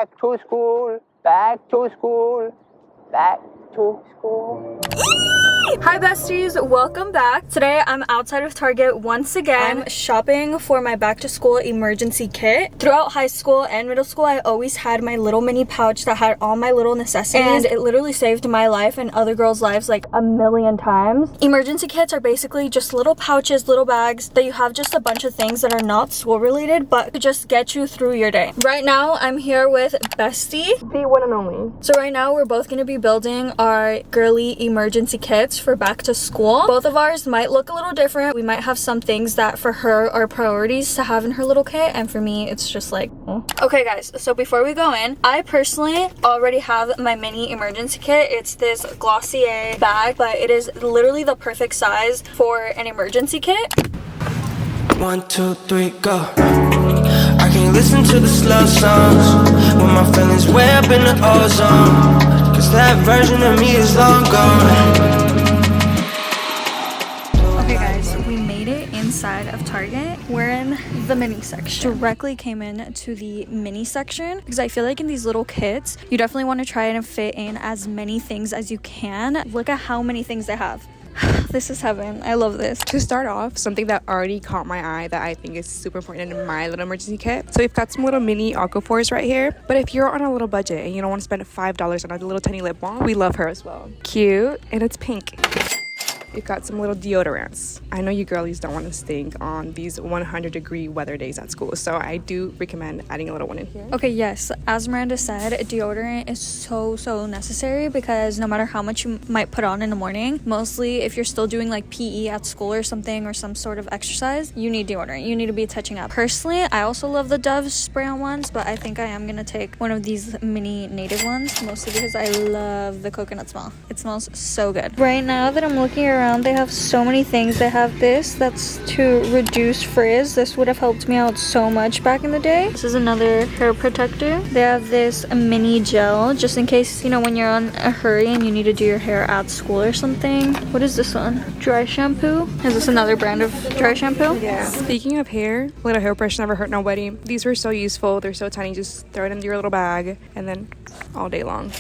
back to school, back to school, back to school. Hi besties, welcome back. Today I'm outside of Target once again. I'm shopping for my back to school emergency kit. Throughout high school and middle school, I always had my little mini pouch that had all my little necessities, and it literally saved my life and other girls' lives like a million times. Emergency kits are basically just little pouches, little bags that you have just a bunch of things that are not school related but to just get you through your day. Right now I'm here with Bestie, the one and only. So right now we're both going to be building our girly emergency kits for back to school. Both of ours might look a little different. We might have some things that for her are priorities to have in her little kit, and for me it's just like Okay guys, so before we go in, I personally already have my mini emergency kit. It's this Glossier bag, but it is literally the perfect size for an emergency kit. 1, 2, 3, go. I can't listen to the slow songs when my feelings way up in the ozone, cause that version of me is long gone. Okay guys, we made it inside of Target. We're in the mini section. Directly came in to the mini section because I feel like in these little kits, you definitely want to try and fit in as many things as you can. Look at how many things they have. This is heaven. I love this. To start off, something that already caught my eye that I think is super important in my little emergency kit. So we've got some little mini aquaphors right here. But if you're on a little budget and you don't want to spend $5 on a little tiny lip balm, we love her as well. Cute, and it's pink. We've got some little deodorants. I know you girlies don't want to stink on these 100-degree weather days at school, so I do recommend adding a little one in here. Okay, yes, as Miranda said, deodorant is so necessary because no matter how much you might put on in the morning, mostly if you're still doing like PE at school or something or some sort of exercise, you need deodorant. You need to be touching up. Personally, I also love the Dove spray-on ones, but I think I am gonna take one of these mini native ones, mostly because I love the coconut smell. It smells so good. Right now that I'm looking around, they have so many things. They have this that's to reduce frizz. This would have helped me out so much back in the day. This is another hair protector. They have this mini gel just in case, you know, when you're on a hurry and you need to do your hair at school or something. What is this one? Dry shampoo. Is this another brand of dry shampoo? Yeah. Speaking of hair, little hairbrush never hurt nobody. These were so useful. They're so tiny. Just throw it into your little bag and then all day long.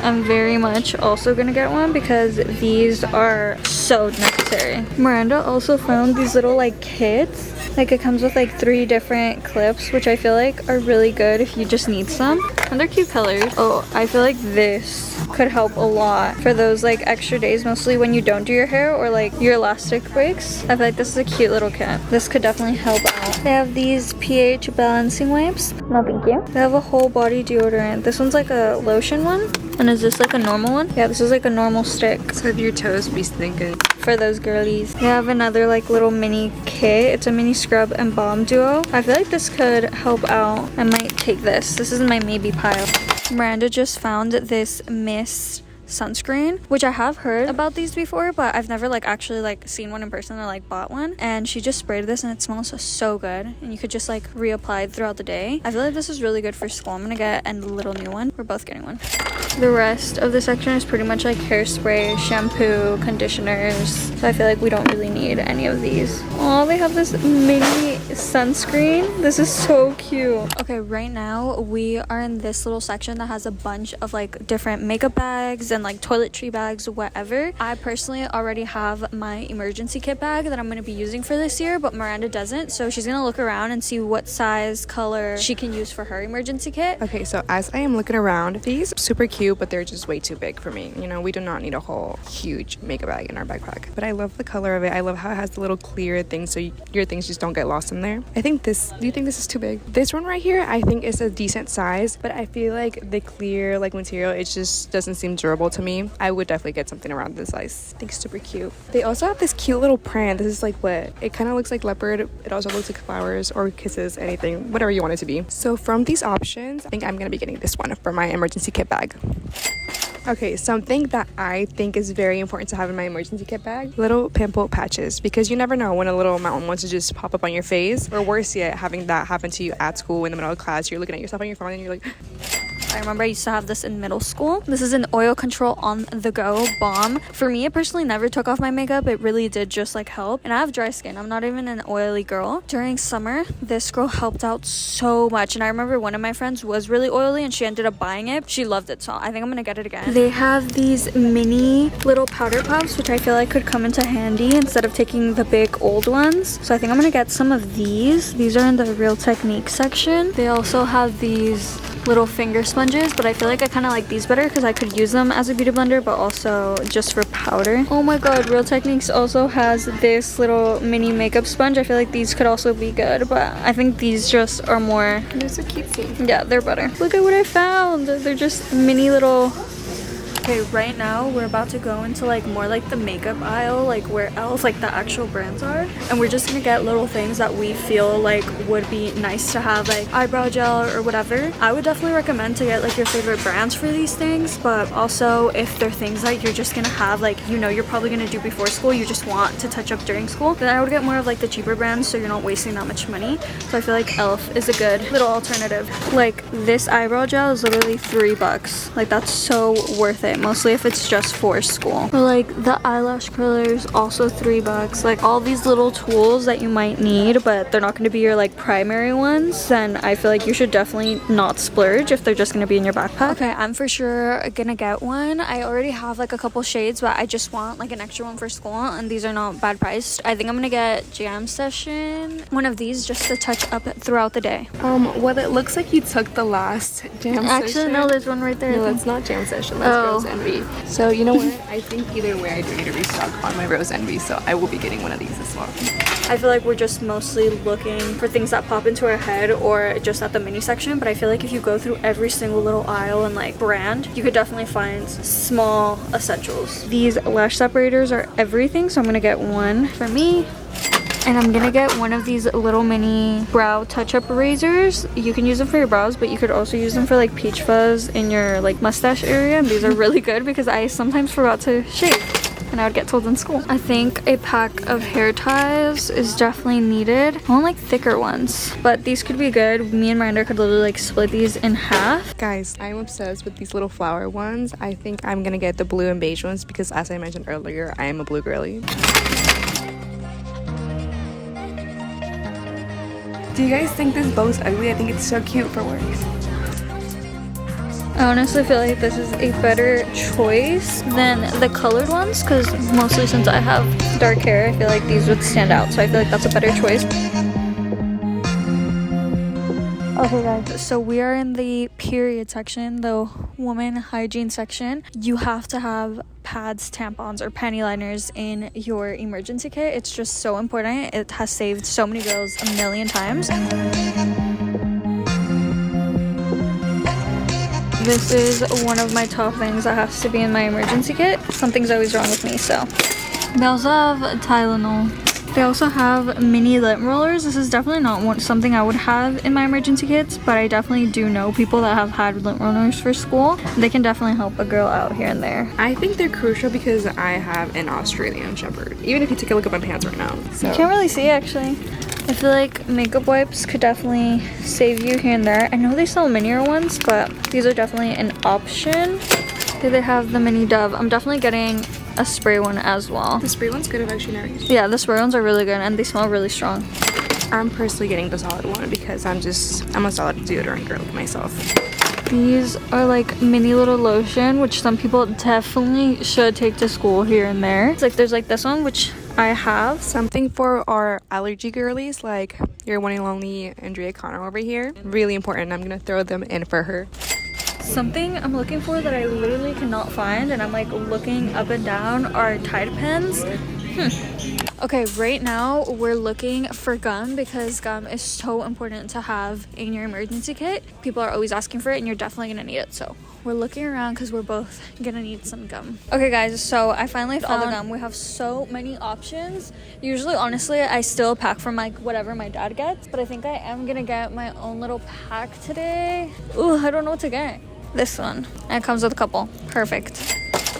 I'm very much also gonna get one because these are so necessary. Miranda also found these little like kits. Like it comes with like 3 different clips, which I feel like are really good if you just need some. And they're cute colors. Oh, I feel like this could help a lot for those like extra days, mostly when you don't do your hair or like your elastic breaks. I feel like this is a cute little kit. This could definitely help out. They have these pH balancing wipes. No thank you. They have a whole body deodorant. This one's like a lotion one. And is this like a normal one? Yeah, this is like a normal stick. So if your toes be stinking. For those girlies. They have another like little mini kit. It's a mini scrub and balm duo. I feel like this could help out. I might take this. This is my maybe pile. Miranda just found this mist sunscreen, which I have heard about these before, but I've never like actually like seen one in person or like bought one. And she just sprayed this and it smells so good, and you could just like reapply throughout the day. I feel like this is really good for school. I'm gonna get a little new one. We're both getting one. The rest of the section is pretty much like hairspray, shampoo, conditioners, so I feel like we don't really need any of these. Oh, they have this mini sunscreen. This is so cute. Okay, right now we are in this little section that has a bunch of like different makeup bags and like toiletry bags, whatever. I personally already have my emergency kit bag that I'm going to be using for this year, but Miranda doesn't, so she's going to look around and see what size, color she can use for her emergency kit. Okay, so as I am looking around, these super cute, but they're just way too big for me. You know, we do not need a whole huge makeup bag in our backpack, but I love the color of it. I love how it has the little clear thing so your things just don't get lost in there. I think do you think this is too big? This one right here I think is a decent size, but I feel like the clear like material, it just doesn't seem durable to me. I would definitely get something around this size. I think it's super cute. They also have this cute little print. This is like what? It kind of looks like leopard. It also looks like flowers or kisses, anything, whatever you want it to be. So from these options, I think I'm gonna be getting this one for my emergency kit bag. Okay, something that I think is very important to have in my emergency kit bag, little pimple patches, because you never know when a little mountain wants to just pop up on your face, or worse yet, having that happen to you at school in the middle of class. You're looking at yourself on your phone and you're like I remember I used to have this in middle school. This is an oil control on the go balm. For me, it personally never took off my makeup. It really did just like help. And I have dry skin. I'm not even an oily girl. During summer, this girl helped out so much. And I remember one of my friends was really oily and she ended up buying it. She loved it, so I think I'm gonna get it again. They have these mini little powder puffs, which I feel like could come into handy instead of taking the big old ones. So I think I'm gonna get some of these. These are in the Real Technique section. They also have these little finger sponges, but I feel like I kind of like these better because I could use them as a beauty blender, but also just for powder. Oh my god, Real Techniques also has this little mini makeup sponge. I feel like these could also be good, but I think these just are more... They're so cutesy. Yeah, they're better. Look at what I found. They're just mini little... Okay, right now we're about to go into like more like the makeup aisle, like where else like the actual brands are, and we're just gonna get little things that we feel like would be nice to have, like eyebrow gel or whatever. I would definitely recommend to get like your favorite brands for these things, but also if they're things that you're just gonna have, like, you know, you're probably gonna do before school, you just want to touch up during school, then I would get more of like the cheaper brands so you're not wasting that much money. So I feel like Elf is a good little alternative. Like this eyebrow gel is literally $3. Like that's so worth it, mostly if it's just for school. Or like the eyelash curlers, also $3. Like all these little tools that you might need, but they're not going to be your like primary ones, then I feel like you should definitely not splurge if they're just going to be in your backpack. Okay, I'm for sure gonna get one. I already have like a couple shades, but I just want like an extra one for school, and these are not bad priced. I think I'm gonna get Jam Session, one of these, just to touch up throughout the day. Well, it looks like you took the last Jam Session. Actually, no, there's one right there. No, that's not Jam Session. That's Rose Envy. So you know what? I think either way I do need to restock on my Rose Envy, so I will be getting one of these as well. I feel like we're just mostly looking for things that pop into our head or just at the mini section, but I feel like if you go through every single little aisle and like brand, you could definitely find small essentials. These lash separators are everything, so I'm gonna get one for me. And I'm gonna get one of these little mini brow touch-up razors. You can use them for your brows, but you could also use them for like peach fuzz in your like mustache area. And these are really good because I sometimes forgot to shave and I would get told in school. I think a pack of hair ties is definitely needed. I want like thicker ones, but these could be good. Me and Miranda could literally like split these in half. Guys, I'm obsessed with these little flower ones. I think I'm gonna get the blue and beige ones because, as I mentioned earlier, I am a blue girly. Do you guys think this bow's ugly? I think it's so cute for work. I honestly feel like this is a better choice than the colored ones, because mostly since I have dark hair, I feel like these would stand out, so I feel like that's a better choice. Okay guys, so we are in the period section, the woman hygiene section. You have to have pads, tampons, or panty liners in your emergency kit. It's just so important. It has saved so many girls a million times. This is one of my top things that has to be in my emergency kit. Something's always wrong with me, so. They also have Tylenol. They also have mini lint rollers. This is definitely not something I would have in my emergency kits, but I definitely do know people that have had lint rollers for school. They can definitely help a girl out here and there. I think they're crucial because I have an Australian Shepherd. Even if you take a look at my pants right now. So. You can't really see, actually. I feel like makeup wipes could definitely save you here and there. I know they sell minier ones, but these are definitely an option. Here they have the mini Dove. I'm definitely getting a spray one as well. The spray one's good. I've actually never used it. Yeah, the spray ones are really good and they smell really strong. I'm personally getting the solid one because I'm a solid deodorant girl myself. These are like mini little lotion, which some people definitely should take to school here and there. It's like there's like this one, which I have. Something for our allergy girlies, like your one and only Andrea Cano over here. Really important. I'm gonna throw them in for her. Something I'm looking for that I literally cannot find, and I'm like looking up and down, are Tide pens. Okay, right now we're looking for gum because gum is so important to have in your emergency kit. People are always asking for it and you're definitely gonna need it, so we're looking around because we're both gonna need some gum. Okay guys, so I finally found all the gum. We have so many options. Usually, honestly, I still pack from like whatever my dad gets, but I think I am gonna get my own little pack today. Ooh, I don't know what to get. This one, and it comes with a couple. Perfect.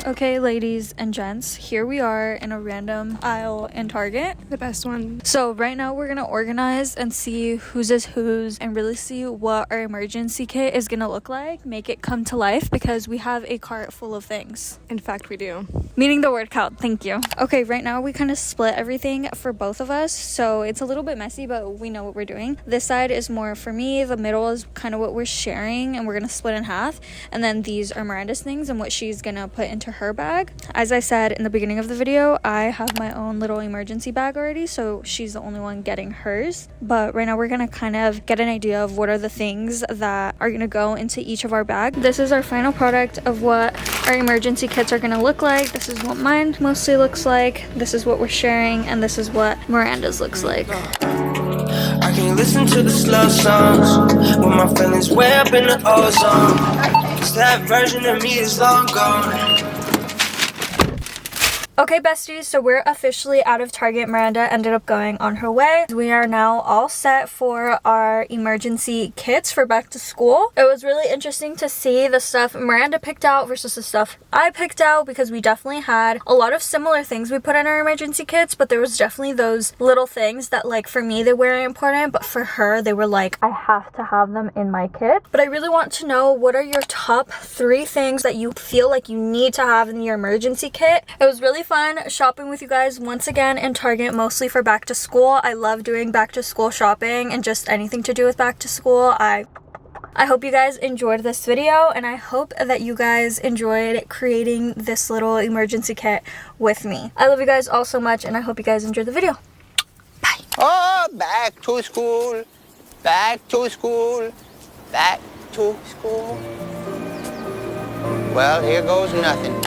Okay, ladies and gents, here we are in a random aisle in Target. The best one. So right now we're gonna organize and see whose is whose and really see what our emergency kit is gonna look like, make it come to life, because we have a cart full of things. In fact, we do. Meaning the word count, thank you. Okay, right now we kind of split everything for both of us, so it's a little bit messy, but we know what we're doing. This side is more for me, the middle is kind of what we're sharing, and we're gonna split in half, and then these are Miranda's things and what she's gonna put into her bag. As I said in the beginning of the video, I have my own little emergency bag already, so she's the only one getting hers. But right now we're gonna kind of get an idea of what are the things that are gonna go into each of our bags. This is our final product of what our emergency kits are gonna look like. This is what mine mostly looks like, this is what we're sharing, and this is what Miranda's looks like. I can't listen to the slow songs when my feelings way up in the ozone. Cause that version of me is long gone. Okay, besties, so we're officially out of Target. Miranda ended up going on her way. We are now all set for our emergency kits for back to school. It was really interesting to see the stuff Miranda picked out versus the stuff I picked out, because we definitely had a lot of similar things we put in our emergency kits, but there was definitely those little things that, like, for me they were important, but for her they were like, I have to have them in my kit. But I really want to know, what are your top 3 things that you feel like you need to have in your emergency kit? It was really fun shopping with you guys once again in Target, mostly for back to school. I love doing back to school shopping and just anything to do with back to school. I hope you guys enjoyed this video, and I hope that you guys enjoyed creating this little emergency kit with me. I love you guys all so much, and I hope you guys enjoyed the video. Bye. Oh, back to school, back to school, back to school. Well, here goes nothing.